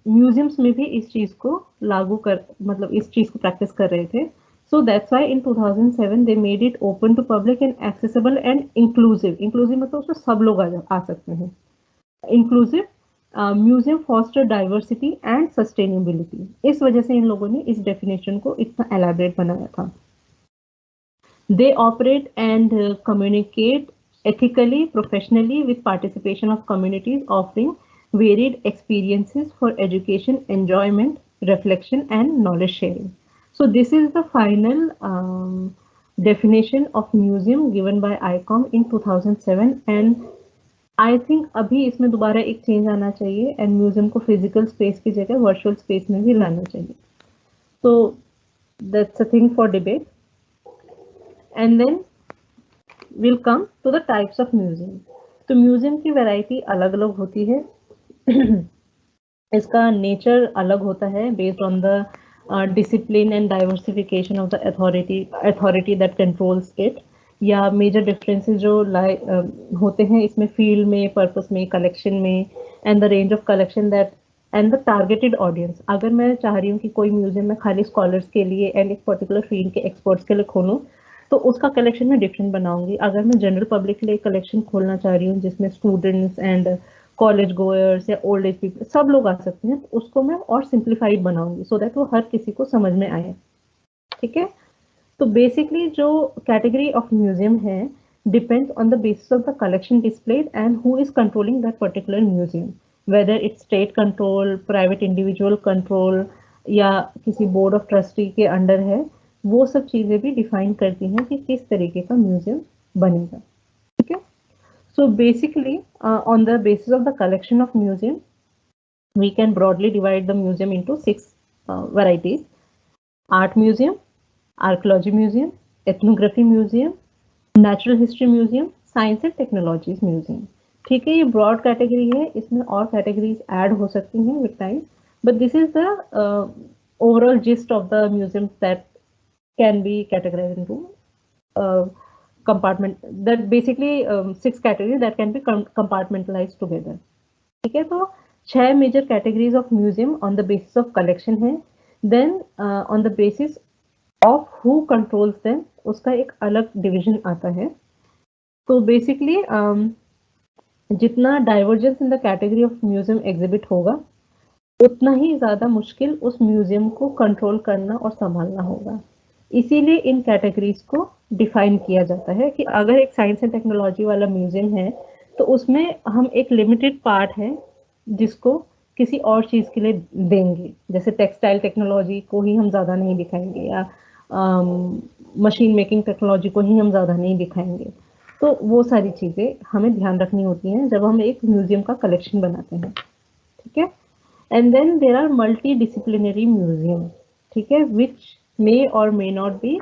म्यूजियम्स में भी इस चीज को लागू कर, मतलब इस चीज को प्रैक्टिस कर रहे थे। So that's why in 2007 they made it open to public and accessible and inclusive. Inclusive मतलब उसमें सब लोग आ सकते हैं। Inclusive museum foster diversity and sustainability. इस वजह से इन लोगों ने इस डेफिनेशन को इतना एलैबोरेट बनाया था। They operate and communicate ethically, professionally with participation of communities offering varied experiences for education, enjoyment, reflection, and knowledge sharing. So this is the final definition of museum given by ICOM in 2007, and I think अभी इसमें दोबारा एक change आना चाहिए and museum को physical space की जगह virtual space में भी लाना चाहिए। So that's a thing for debate. And then we'll come to the types of museum. तो म्यूजियम की वैरायटी अलग अलग होती है। इसका नेचर अलग होता है based on the discipline and diversification of the authority that controls it, या मेजर डिफरेंसेस जो होते हैं इसमें फील्ड में, पर्पस में, कलेक्शन में, and the range of collection that and the targeted audience. अगर मैं चाह रही हूँ कि कोई म्यूजियम में खाली स्कॉलर्स के लिए एंड एक पर्टिकुलर फील्ड के एक्सपर्ट्स के लिए खोलूँ, तो उसका कलेक्शन मैं डिफरेंट बनाऊंगी। अगर मैं जनरल पब्लिक के लिए कलेक्शन खोलना चाह रही हूँ जिसमें स्टूडेंट्स एंड कॉलेज गोयर्स या ओल्ड एज पीपल सब लोग आ सकते हैं, तो उसको मैं और सिंप्लीफाइड बनाऊंगी सो दैट वो हर किसी को समझ में आए। ठीक है, तो बेसिकली जो कैटेगरी ऑफ म्यूजियम है depends on the basis of the collection displayed and who is controlling that particular museum, whether it's state control, private individual control, या किसी बोर्ड ऑफ ट्रस्टी के अंडर है। वो सब चीजें भी डिफाइन करती हैं कि किस तरीके का म्यूजियम बनेगा। ठीक है, so basically on the basis of the collection of museum we can broadly divide the museum into 6 varieties: art museum, archaeology museum, ethnography museum, natural history museum, science and technologies museum. ठीक है, ये broad category है, इसमें और categories add हो सकती हैं with time, but this is the overall gist of the museum that can be categorized into compartment, that basically 6 categories that can be compartmentalized together. ठीक है, तो 6 major categories of museum on the basis of collection है। Then on the basis of who controls them उसका एक अलग division आता है। तो बेसिकली जितना divergence in the category of museum exhibit होगा उतना ही ज्यादा मुश्किल उस म्यूजियम को कंट्रोल करना और संभालना होगा। इसीलिए इन कैटेगरीज को डिफाइन किया जाता है कि अगर एक साइंस एंड टेक्नोलॉजी वाला म्यूजियम है तो उसमें हम एक लिमिटेड पार्ट है जिसको किसी और चीज के लिए देंगे, जैसे टेक्सटाइल टेक्नोलॉजी को ही हम ज्यादा नहीं दिखाएंगे, या मशीन मेकिंग टेक्नोलॉजी को ही हम ज्यादा नहीं दिखाएंगे। तो वो सारी चीजें हमें ध्यान रखनी होती हैं जब हम एक म्यूजियम का कलेक्शन बनाते हैं। ठीक है, and then there are multi disciplinary museum, ठीक है, which may or may not be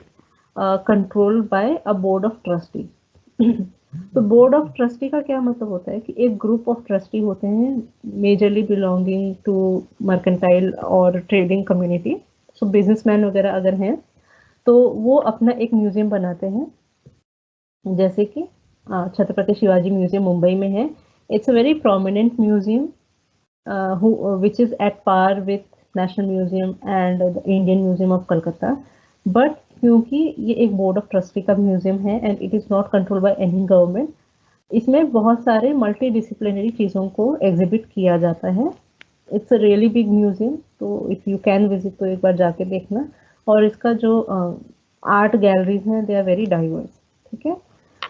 controlled by a board of trustee. तो बोर्ड ऑफ ट्रस्टी का क्या मतलब होता है कि एक ग्रुप ऑफ ट्रस्टी होते हैं मेजरली बिलोंगिंग टू मर्केंटाइल और ट्रेडिंग कम्युनिटी। सो बिजनेसमैन वगैरह अगर हैं तो वो अपना एक म्यूजियम बनाते हैं, जैसे कि छत्रपति शिवाजी म्यूजियम मुंबई में है। It's a very prominent museum which is at par with national museum and the Indian museum of Calcutta, but क्योंकि ये एक बोर्ड ऑफ ट्रस्टी का म्यूजियम है and it is not controlled by any government, इसमें बहुत सारे मल्टी डिसिप्लिनरी चीज़ों को एग्जिबिट किया जाता है। It's a really big museum, तो इफ यू कैन विजिट तो एक बार जाके देखना। और इसका जो आर्ट गैलरीज हैं दे आर वेरी डाइवर्स। ठीक है,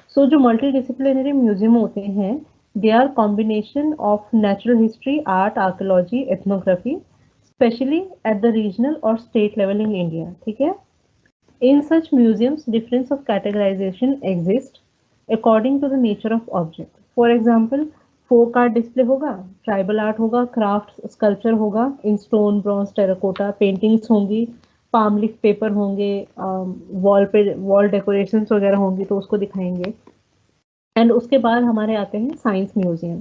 सो जो मल्टी डिसिप्लिनरी म्यूजियम होते हैं they are combination of natural history, art, archaeology, ethnography, specially at the regional or state level in India. ठीक है, in such museums difference of categorization exists according to the nature of object. For example, folk art display होगा, tribal art होगा, crafts, sculpture होगा, in stone, bronze, terracotta, paintings होंगी, palm leaf paper होंगे, wall पे wall decorations वगैरह होंगी तो उसको दिखाएंगे। एंड उसके बाद हमारे आते हैं साइंस म्यूजियम।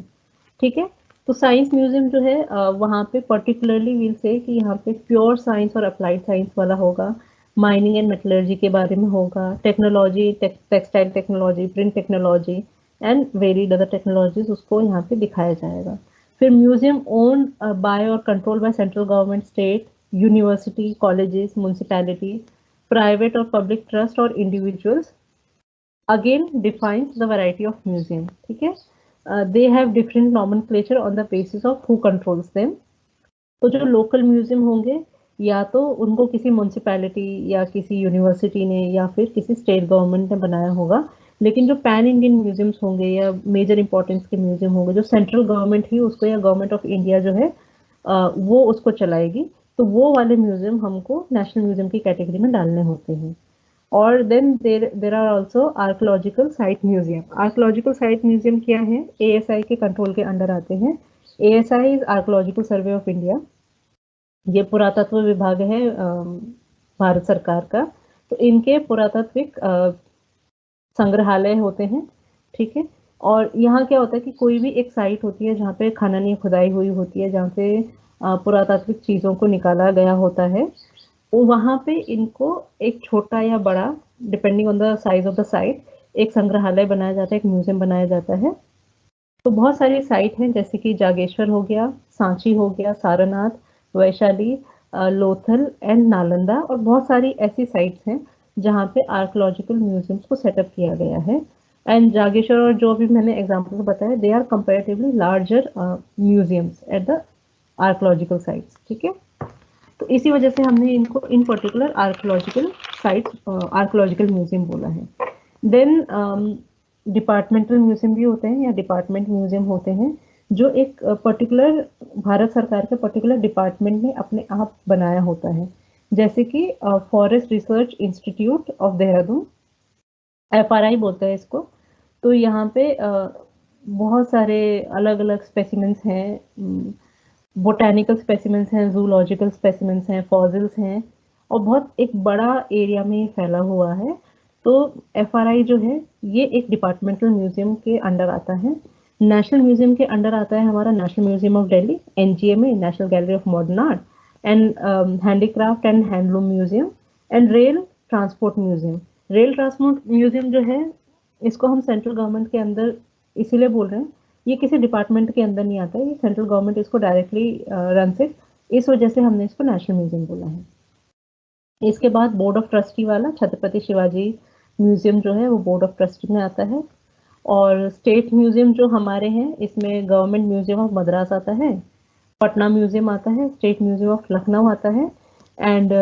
ठीक है, तो साइंस म्यूजियम जो है वहाँ पे पर्टिकुलरली विल से कि यहाँ पे प्योर साइंस और अप्लाइड साइंस वाला होगा, माइनिंग एंड मेटलर्जी के बारे में होगा, technology, textile technology, print technology and varied other technologies उसको यहाँ पे दिखाया जाएगा। फिर म्यूजियम ओन्ड बाय और control by central government, state, university, colleges, municipality, private और पब्लिक ट्रस्ट और individuals, again defines the variety of museum. ठीक है, they have different nomenclature on the basis of who controls them. तो जो local museum होंगे या तो उनको किसी म्यूनिसिपैलिटी या किसी यूनिवर्सिटी ने या फिर किसी स्टेट गवर्नमेंट ने बनाया होगा, लेकिन जो पैन इंडियन म्यूजियम्स होंगे या मेजर इंपॉर्टेंस के म्यूजियम होंगे जो सेंट्रल गवर्नमेंट ही उसको या गवर्नमेंट ऑफ इंडिया जो है वो उसको चलाएगी, तो वो वाले म्यूजियम हमको नेशनल म्यूजियम की कैटेगरी में डालने होते हैं। और then there are also archaeological site museum. Archaeological site museum क्या है, एएसआई के कंट्रोल के अंडर आते हैं। ASI is archaeological survey of India, ये पुरातत्व विभाग है भारत सरकार का। तो इनके पुरातात्विक संग्रहालय होते हैं, ठीक है। और यहाँ क्या होता है कि कोई भी एक साइट होती है जहाँ पे खनन या खुदाई हुई होती है, जहाँ पे पुरातात्विक चीज़ों को निकाला गया होता है, वो वहाँ पे इनको एक छोटा या बड़ा depending on the size of the site एक संग्रहालय बनाया जाता है, एक म्यूजियम बनाया जाता है। तो बहुत सारी साइट हैं जैसे कि जागेश्वर हो गया, सांची हो गया, सारनाथ, वैशाली, लोथल एंड नालंदा, और बहुत सारी ऐसी साइट्स हैं जहाँ पे आर्कोलॉजिकल म्यूजियम्स को सेटअप किया गया है। एंड जागेश्वर और जो भी मैंने एग्जाम्पल बताया, they are comparatively larger museums at the archaeological sites, ठीक है। तो इसी वजह से हमने इनको in particular archaeological sites archaeological museum बोला है। देन डिपार्टमेंटल म्यूजियम भी होते हैं या डिपार्टमेंट म्यूजियम होते हैं, जो एक पर्टिकुलर भारत सरकार के पर्टिकुलर डिपार्टमेंट ने अपने आप बनाया होता है, जैसे कि forest research institute of Dehradun, FRI बोलते हैं इसको। तो यहाँ पे बहुत सारे अलग अलग स्पेसिमेंट्स हैं, बोटैनिकल स्पेसिमेंट्स हैं, जूलॉजिकल स्पेसिमेंट्स हैं, फॉसिल्स हैं, और बहुत एक बड़ा एरिया में फैला हुआ है। तो एफआरआई जो है ये एक डिपार्टमेंटल म्यूजियम के अंडर आता है। नेशनल म्यूजियम के अंडर आता है हमारा national museum of Delhi, NGMA, national gallery of modern art and handicraft and handloom museum, and rail transport museum. Rail transport museum जो है इसको हम सेंट्रल गवर्नमेंट के अंदर इसीलिए बोल रहे हैं, ये किसी डिपार्टमेंट के अंदर नहीं आता है, ये सेंट्रल गवर्नमेंट इसको डायरेक्टली रन से, इस वजह से हमने इसको नेशनल म्यूजियम बोला है। इसके बाद बोर्ड ऑफ ट्रस्टी वाला छत्रपति शिवाजी म्यूजियम जो है वो बोर्ड ऑफ ट्रस्टी में आता है। और स्टेट म्यूजियम जो हमारे हैं इसमें गवर्नमेंट म्यूजियम ऑफ मद्रास आता है, पटना म्यूजियम आता है, स्टेट म्यूजियम ऑफ लखनऊ आता है, and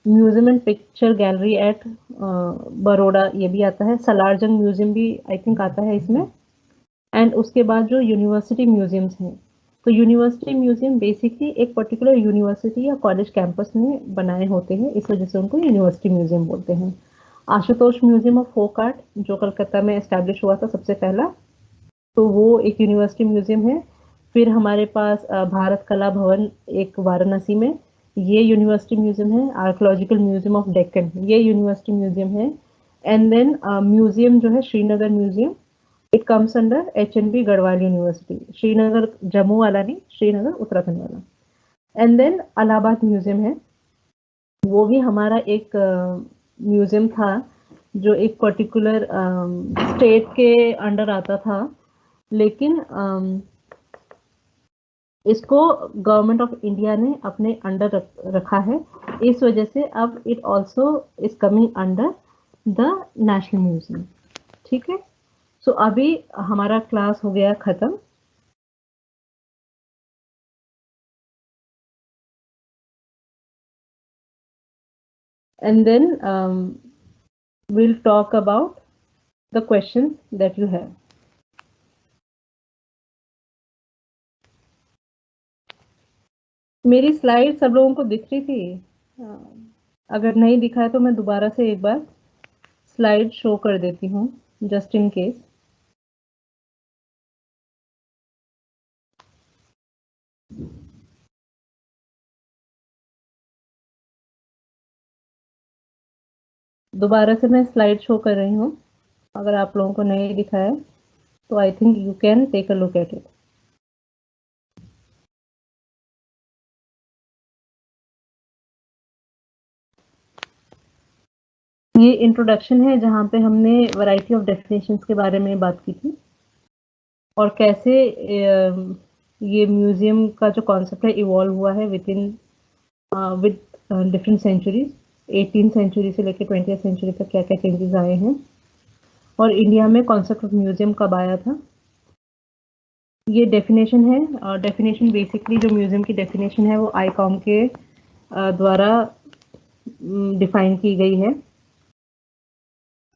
museum and picture gallery at Baroda ये भी आता है। सलारजंग म्यूजियम भी आई थिंक आता है इसमें। एंड उसके बाद जो यूनिवर्सिटी म्यूजियम्स हैं, तो यूनिवर्सिटी म्यूजियम बेसिकली एक पर्टिकुलर यूनिवर्सिटी या कॉलेज कैंपस में बनाए होते हैं, इस वजह से उनको यूनिवर्सिटी म्यूजियम बोलते हैं। Ashutosh museum of folk art जो कलकत्ता में एस्टैब्लिश हुआ था सबसे पहला, तो वो एक यूनिवर्सिटी म्यूजियम है। फिर हमारे पास भारत कला भवन एक वाराणसी में, ये यूनिवर्सिटी म्यूजियम है। आर्कोलॉजिकल म्यूजियम ऑफ डेक्कन ये यूनिवर्सिटी म्यूजियम है। एंड देन म्यूजियम जो है Srinagar museum, it comes under HNB Garhwal university, Srinagar Jammu वाला नहीं, श्रीनगर उत्तराखंड वाला। एंड देन इलाहाबाद म्यूजियम है, वो भी हमारा एक म्यूजियम था जो एक पर्टिकुलर स्टेट के अंडर आता था, लेकिन इसको गवर्नमेंट ऑफ इंडिया ने अपने अंडर रखा है, इस वजह से अब it also is coming under the national museum, ठीक है। सो अभी हमारा क्लास हो गया खत्म। And then we'll talk about the questions that you have. मेरी स्लाइड सब लोगों को दिख रही थी? अगर नहीं दिखा है तो मैं दोबारा से एक बार स्लाइड शो कर देती हूँ जस्ट इन केस। दोबारा से मैं स्लाइड शो कर रही हूँ, अगर आप लोगों को नहीं दिखा है तो I think you can take a look at it. ये इंट्रोडक्शन है जहाँ पे हमने वैरायटी ऑफ डेफिनेशंस के बारे में बात की थी और कैसे ये म्यूजियम का जो कॉन्सेप्ट है इवॉल्व हुआ है with different centuries 18th century से लेकर 20th सेंचुरी तक क्या क्या चेंजेस आए हैं और इंडिया में कॉन्सेप्ट ऑफ म्यूजियम कब आया था। ये डेफिनेशन है और डेफिनेशन बेसिकली जो म्यूजियम की डेफिनेशन है वो आईकॉम के द्वारा डिफाइन की गई है।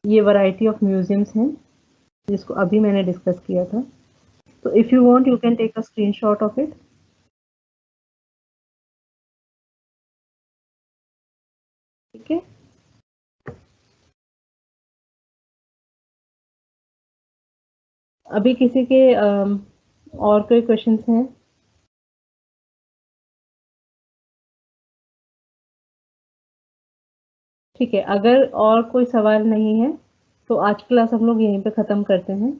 ये वैरायटी ऑफ म्यूजियम्स हैं जिसको अभी मैंने डिस्कस किया था। तो if you want you can take a screenshot of it. ठीक है, अभी किसी के और कोई क्वेश्चंस हैं? ठीक है, अगर और कोई सवाल नहीं है तो आज की क्लास हम लोग यहीं पे ख़त्म करते हैं।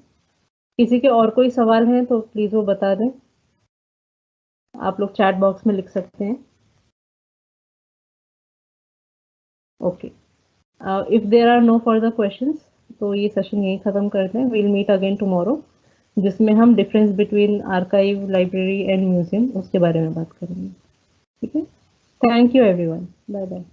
किसी के और कोई सवाल हैं तो प्लीज़ वो बता दें, आप लोग चैट बॉक्स में लिख सकते हैं। Okay, if there are no further questions तो ये सेशन यहीं ख़त्म करते हैं। वील मीट अगेन टुमारो जिसमें हम difference between archive, library and museum उसके बारे में बात करेंगे। ठीक है, thank you everyone, bye bye.